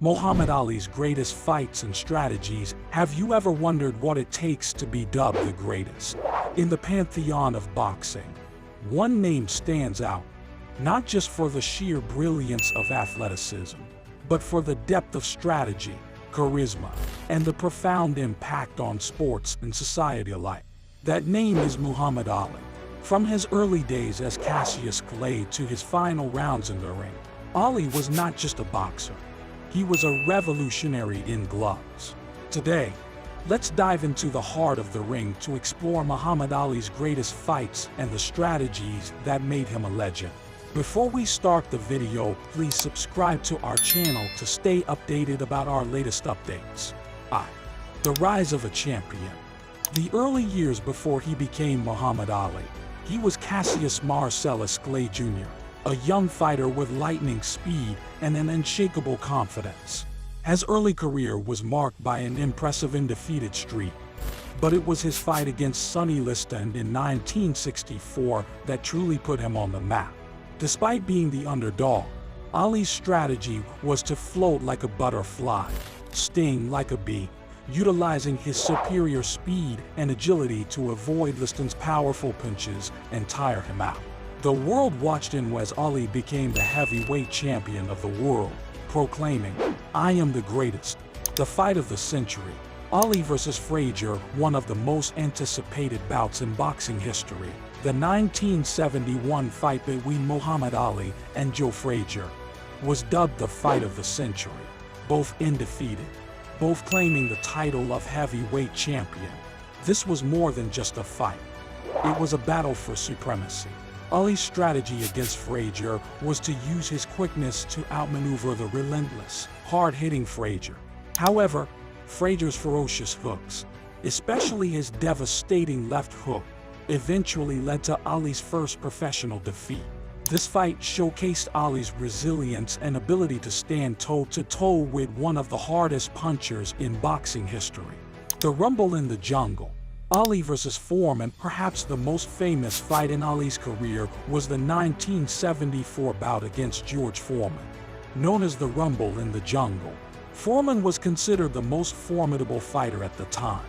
Muhammad Ali's greatest fights and strategies. Have you ever wondered what it takes to be dubbed the greatest? In the pantheon of boxing, one name stands out, not just for the sheer brilliance of athleticism, but for the depth of strategy, charisma, and the profound impact on sports and society alike. That name is Muhammad Ali. From his early days as Cassius Clay to his final rounds in the ring, Ali was not just a boxer. He was a revolutionary in gloves. Today, let's dive into the heart of the ring to explore Muhammad Ali's greatest fights and the strategies that made him a legend. Before we start the video, please subscribe to our channel to stay updated about our latest updates. The rise of a champion. The early years before he became Muhammad Ali, he was Cassius Marcellus Clay Jr., a young fighter with lightning speed and an unshakable confidence. His early career was marked by an impressive undefeated streak, but it was his fight against Sunny Liston in 1964 that truly put him on the map. Despite being the underdog, Ali's strategy was to float like a butterfly, sting like a bee, utilizing his superior speed and agility to avoid Liston's powerful punches and tire him out. The world watched in as Ali became the heavyweight champion of the world, proclaiming, "I am the greatest." The fight of the century. Ali versus Frazier, one of the most anticipated bouts in boxing history. The 1971 fight between Muhammad Ali and Joe Frazier was dubbed the fight of the century. Both undefeated, both claiming the title of heavyweight champion. This was more than just a fight. It was a battle for supremacy. Ali's strategy against Frazier was to use his quickness to outmaneuver the relentless, hard-hitting Frazier. However, Frazier's ferocious hooks, especially his devastating left hook, eventually led to Ali's first professional defeat. This fight showcased Ali's resilience and ability to stand toe-to-toe with one of the hardest punchers in boxing history. The Rumble in the Jungle. Ali versus Foreman, perhaps the most famous fight in Ali's career, was the 1974 bout against George Foreman. Known as the Rumble in the Jungle, Foreman was considered the most formidable fighter at the time,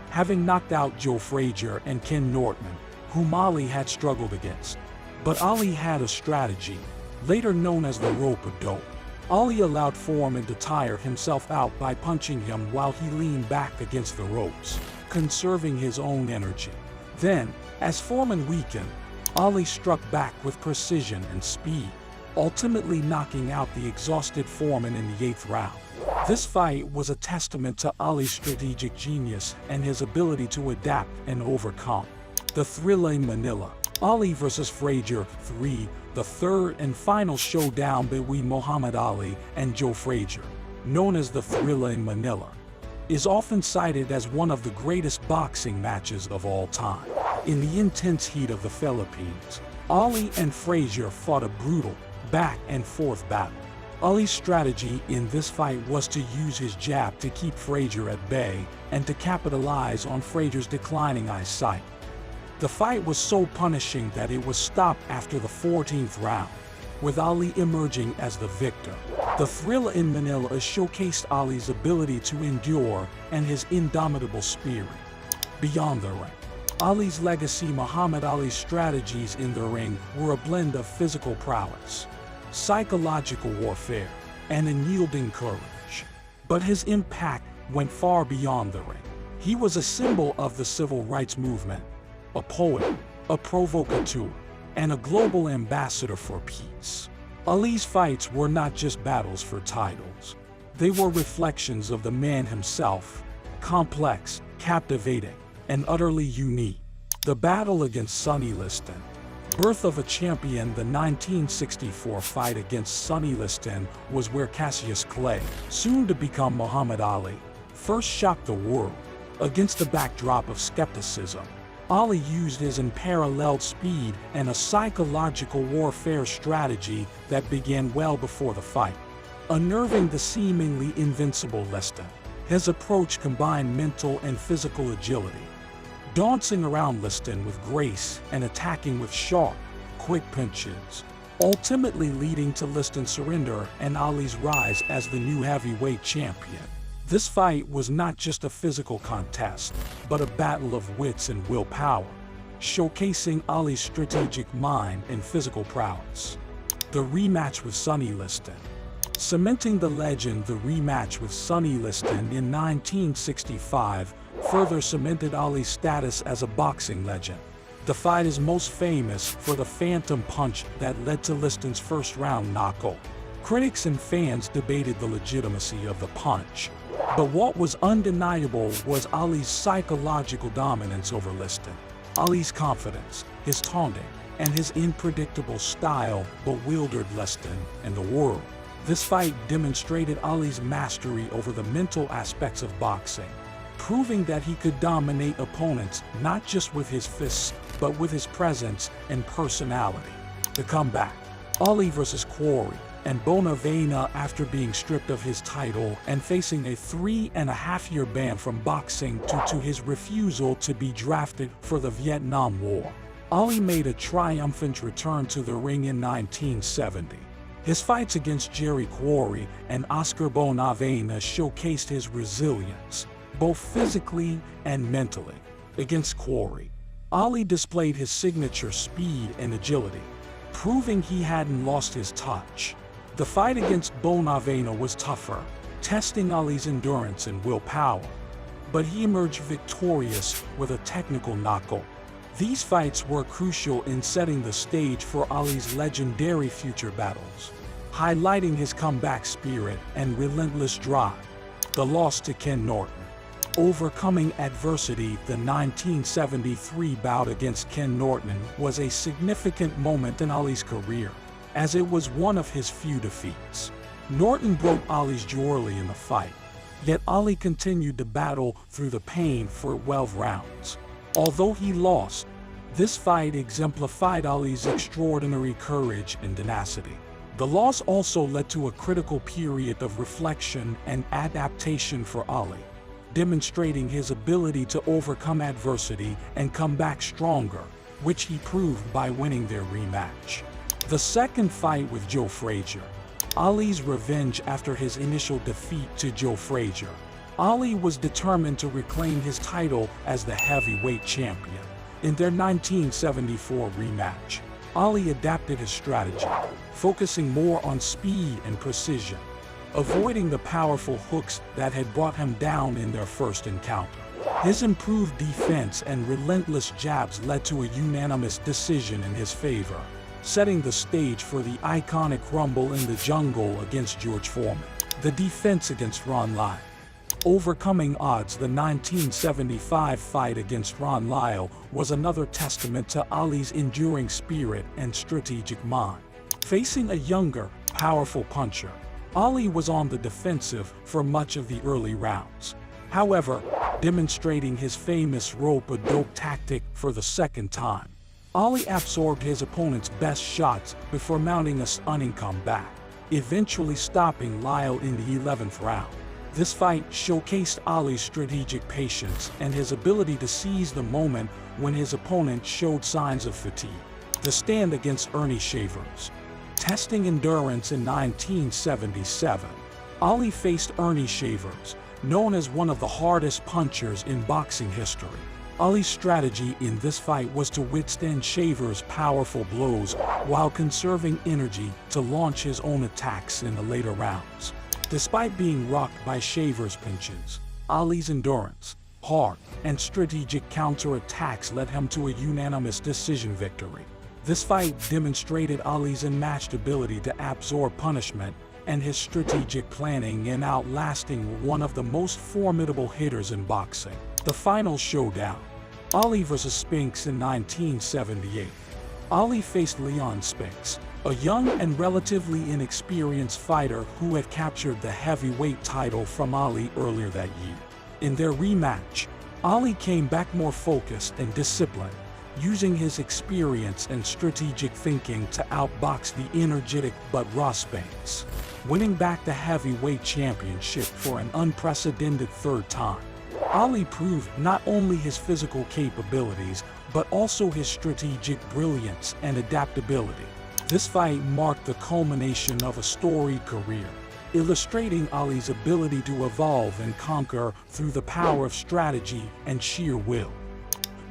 having knocked out Joe Frazier and Ken Norton, whom Ali had struggled against. But Ali had a strategy, later known as the rope-a-dope. Ali allowed Foreman to tire himself out by punching him while he leaned back against the ropes, conserving his own energy. Then, as Foreman weakened, Ali struck back with precision and speed, ultimately knocking out the exhausted Foreman in the 8th round. This fight was a testament to Ali's strategic genius and his ability to adapt and overcome. The Thriller in Manila. Ali versus Frazier 3, the third and final showdown between Muhammad Ali and Joe Frazier, known as the Thriller in Manila, is often cited as one of the greatest boxing matches of all time. In the intense heat of the Philippines, Ali and Frazier fought a brutal, back-and-forth battle. Ali's strategy in this fight was to use his jab to keep Frazier at bay and to capitalize on Frazier's declining eyesight. The fight was so punishing that it was stopped after the 14th round, with Ali emerging as the victor. The Thriller in Manila showcased Ali's ability to endure and his indomitable spirit. Beyond the ring. Ali's legacy. Muhammad Ali's strategies in the ring were a blend of physical prowess, psychological warfare, and unyielding courage. But his impact went far beyond the ring. He was a symbol of the civil rights movement, a poet, a provocateur, and a global ambassador for peace. Ali's fights were not just battles for titles. They were reflections of the man himself, complex, captivating, and utterly unique. The battle against Sunny Liston. Birth of a champion. The 1964 fight against Sunny Liston was where Cassius Clay, soon to become Muhammad Ali, first shocked the world. Against the backdrop of skepticism, Ali used his unparalleled speed and a psychological warfare strategy that began well before the fight, unnerving the seemingly invincible Liston. His approach combined mental and physical agility, dancing around Liston with grace and attacking with sharp, quick punches. ultimately leading to Liston's surrender and Ali's rise as the new heavyweight champion. This fight was not just a physical contest, but a battle of wits and willpower, showcasing Ali's strategic mind and physical prowess. The rematch with Sunny Liston. Cementing the legend, the rematch with Sunny Liston in 1965 further cemented Ali's status as a boxing legend. The fight is most famous for the phantom punch that led to Liston's first-round knockout. Critics and fans debated the legitimacy of the punch, but what was undeniable was Ali's psychological dominance over Liston. Ali's confidence, his taunting, and his unpredictable style bewildered Liston and the world. This fight demonstrated Ali's mastery over the mental aspects of boxing, proving that he could dominate opponents not just with his fists, but with his presence and personality. The comeback. Ali vs. Quarry and Bonavena, after being stripped of his title and facing a 3.5-year ban from boxing due to his refusal to be drafted for the Vietnam War, Ali made a triumphant return to the ring in 1970. His fights against Jerry Quarry and Oscar Bonavena showcased his resilience, both physically and mentally. Against Quarry, Ali displayed his signature speed and agility, proving he hadn't lost his touch. The fight against Bonavena was tougher, testing Ali's endurance and willpower, but he emerged victorious with a technical knockout. These fights were crucial in setting the stage for Ali's legendary future battles, highlighting his comeback spirit and relentless drive. The loss to Ken Norton. Overcoming adversity, the 1973 bout against Ken Norton was a significant moment in Ali's career, as it was one of his few defeats. Norton broke Ali's jaw early in the fight, yet Ali continued to battle through the pain for 12 rounds. Although he lost, this fight exemplified Ali's extraordinary courage and tenacity. The loss also led to a critical period of reflection and adaptation for Ali, demonstrating his ability to overcome adversity and come back stronger, which he proved by winning their rematch. The second fight with Joe Frazier. Ali's revenge after his initial defeat to Joe Frazier. Ali was determined to reclaim his title as the heavyweight champion. In their 1974 rematch, Ali adapted his strategy, focusing more on speed and precision, avoiding the powerful hooks that had brought him down in their first encounter. His improved defense and relentless jabs led to a unanimous decision in his favor, setting the stage for the iconic Rumble in the Jungle against George Foreman. The defense against Ron Lyle. Overcoming odds, the 1975 fight against Ron Lyle was another testament to Ali's enduring spirit and strategic mind. Facing a younger, powerful puncher, Ali was on the defensive for much of the early rounds. However, demonstrating his famous rope-a-dope tactic for the second time, Ali absorbed his opponent's best shots before mounting a stunning comeback, eventually stopping Lyle in the 11th round. This fight showcased Ali's strategic patience and his ability to seize the moment when his opponent showed signs of fatigue. The stand against Ernie Shavers. Testing endurance in 1977, Ali faced Ernie Shavers, known as one of the hardest punchers in boxing history. Ali's strategy in this fight was to withstand Shavers' powerful blows while conserving energy to launch his own attacks in the later rounds. Despite being rocked by Shavers' pinches, Ali's endurance, heart, and strategic counterattacks led him to a unanimous decision victory. This fight demonstrated Ali's unmatched ability to absorb punishment and his strategic planning in outlasting one of the most formidable hitters in boxing. The Final Showdown. Ali vs. Spinks in 1978. Ali faced Leon Spinks, a young and relatively inexperienced fighter who had captured the heavyweight title from Ali earlier that year. In their rematch, Ali came back more focused and disciplined, using his experience and strategic thinking to outbox the energetic but raw Spinks, winning back the heavyweight championship for an unprecedented third time. Ali proved not only his physical capabilities, but also his strategic brilliance and adaptability. This fight marked the culmination of a storied career, illustrating Ali's ability to evolve and conquer through the power of strategy and sheer will.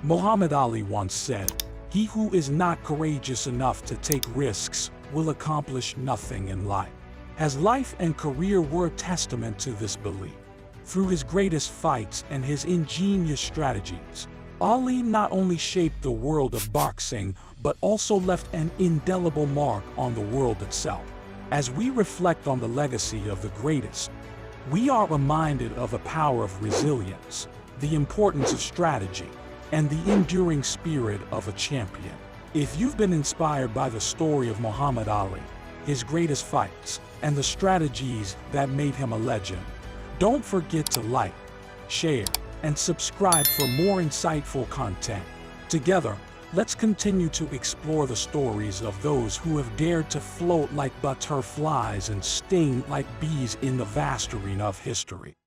Muhammad Ali once said, "He who is not courageous enough to take risks will accomplish nothing in life." His life and career were a testament to this belief. Through his greatest fights and his ingenious strategies, Ali not only shaped the world of boxing, but also left an indelible mark on the world itself. As we reflect on the legacy of the greatest, we are reminded of the power of resilience, the importance of strategy, and the enduring spirit of a champion. If you've been inspired by the story of Muhammad Ali, his greatest fights, and the strategies that made him a legend, don't forget to like, share, and subscribe for more insightful content. Together, let's continue to explore the stories of those who have dared to float like butterflies and sting like bees in the vast arena of history.